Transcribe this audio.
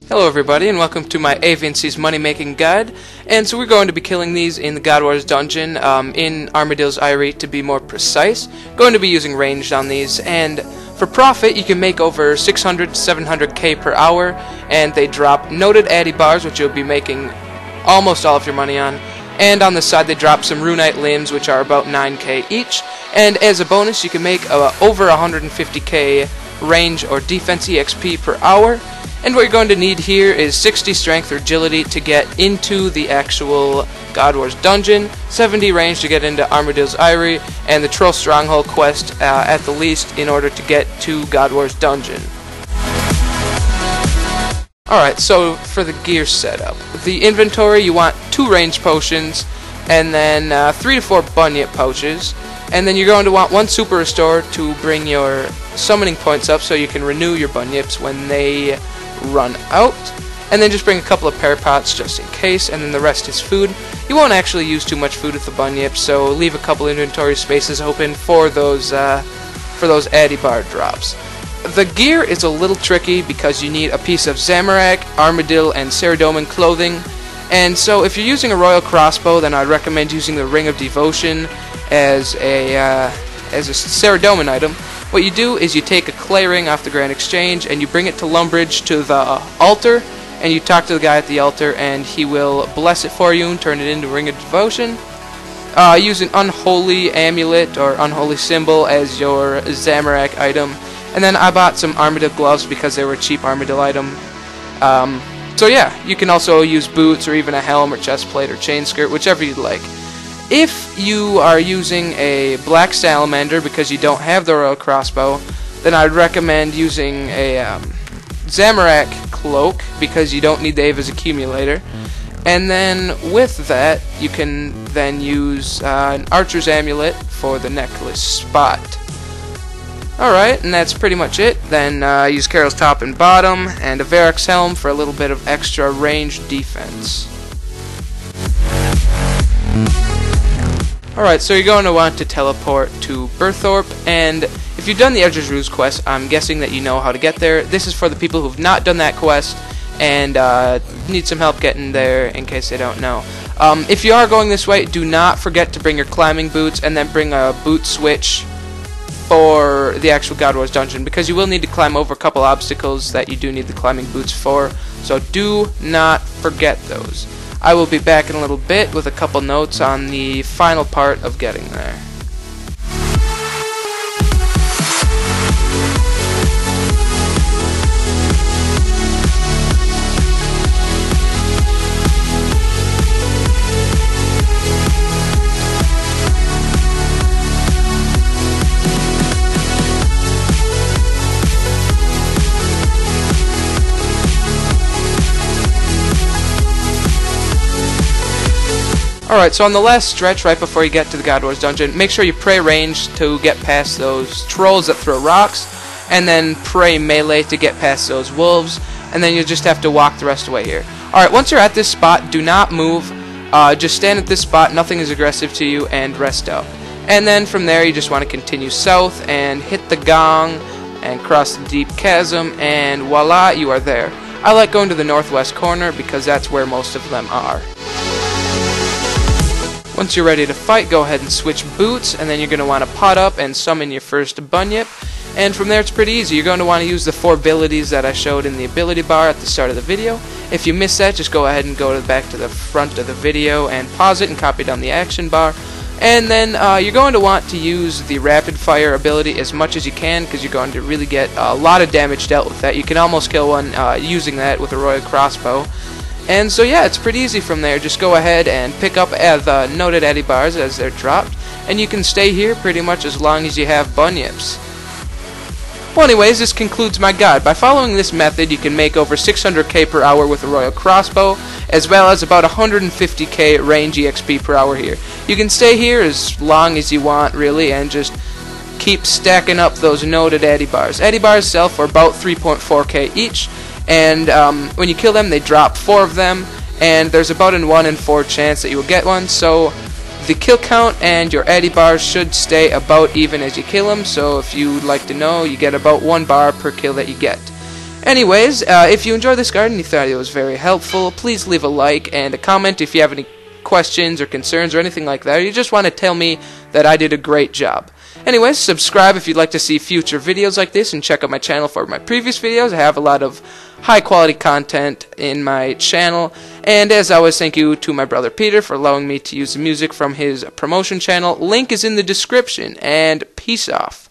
Hello everybody and welcome to my Aviansies money making guide. And so we're going to be killing these in the God Wars dungeon in Armadill's Eyrie to be more precise. Going to be using ranged on these, and for profit you can make over 600 to 700k per hour, and they drop noted addy bars which you'll be making almost all of your money on. And on the side they drop some runite limbs which are about 9k each, and as a bonus you can make over 150k range or defense EXP per hour. And what you're going to need here is 60 strength or agility to get into the actual God Wars dungeon, 70 range to get into Armadill's Eyrie, and the Troll Stronghold quest at the least in order to get to God Wars dungeon. Alright, so for the gear setup. The inventory, you want 2 range potions, and then 3 to 4 bunyip pouches, and then you're going to want 1 super restore to bring your summoning points up so you can renew your bunyips when they run out, and then just bring a couple of pear pots just in case, and then the rest is food. You won't actually use too much food with the bunyips, so leave a couple inventory spaces open for those addy bar drops. The gear is a little tricky because you need a piece of Zamorak, Armadill, and Ceradomin clothing, and so if you're using a royal crossbow, then I'd recommend using the Ring of Devotion as a Ceradomin item. What you do is you take a clay ring off the Grand Exchange and you bring it to Lumbridge to the altar, and you talk to the guy at the altar and he will bless it for you and turn it into a Ring of Devotion. Use an unholy amulet or unholy symbol as your Zamorak item, and then I bought some Armadil gloves because they were a cheap Armadil item. So yeah, you can also use boots or even a helm or chest plate or chain skirt, whichever you'd like. If you are using a black salamander because you don't have the royal crossbow, then I'd recommend using a Zamorak cloak because you don't need the Ava's accumulator. And then with that, you can then use an archer's amulet for the necklace spot. Alright, and that's pretty much it. Then use Carol's top and bottom, and a Varric's helm for a little bit of extra range defense. Alright, so you're going to want to teleport to Burthorpe, and if you've done the Edge's Ruse quest, I'm guessing that you know how to get there. This is for the people who've not done that quest and need some help getting there in case they don't know. If you are going this way, do not forget to bring your climbing boots and then bring a boot switch for the actual God Wars dungeon, because you will need to climb over a couple obstacles that you do need the climbing boots for, so do not forget those. I will be back in a little bit with a couple notes on the final part of getting there. Alright, so on the last stretch, right before you get to the God Wars dungeon, make sure you pray range to get past those trolls that throw rocks, and then pray melee to get past those wolves, and then you'll just have to walk the rest of the way here. Alright, once you're at this spot, do not move, just stand at this spot, nothing is aggressive to you, and rest up. And then from there, you just want to continue south, and hit the gong, and cross the deep chasm, and voila, you are there. I like going to the northwest corner, because that's where most of them are. Once you're ready to fight, go ahead and switch boots, and then you're going to want to pot up and summon your first bunyip. And from there it's pretty easy. You're going to want to use the 4 abilities that I showed in the ability bar at the start of the video. If you missed that, just go ahead and go back to the front of the video and pause it and copy down the action bar. And then you're going to want to use the rapid fire ability as much as you can, because you're going to really get a lot of damage dealt with that. You can almost kill one using that with a royal crossbow. And so yeah, it's pretty easy from there. Just go ahead and pick up the noted addy bars as they're dropped, and you can stay here pretty much as long as you have bunyips. Well anyways, this concludes my guide. By following this method, you can make over 600k per hour with a royal crossbow, as well as about 150k range EXP per hour here. You can stay here as long as you want really, and just keep stacking up those noted addy bars. Addy bars sell for about 3.4k each, and when you kill them, they drop 4 of them, and there's about a 1 in 4 chance that you will get one, so the kill count and your addy bars should stay about even as you kill them, so if you'd like to know, you get about 1 bar per kill that you get. Anyways, if you enjoyed this garden and you thought it was very helpful, please leave a like and a comment if you have any questions or concerns or anything like that, or you just want to tell me that I did a great job. Anyways, subscribe if you'd like to see future videos like this, and check out my channel for my previous videos. I have a lot of high quality content in my channel, and as always, thank you to my brother Peter for allowing me to use the music from his promotion channel. Link is in the description, and peace off.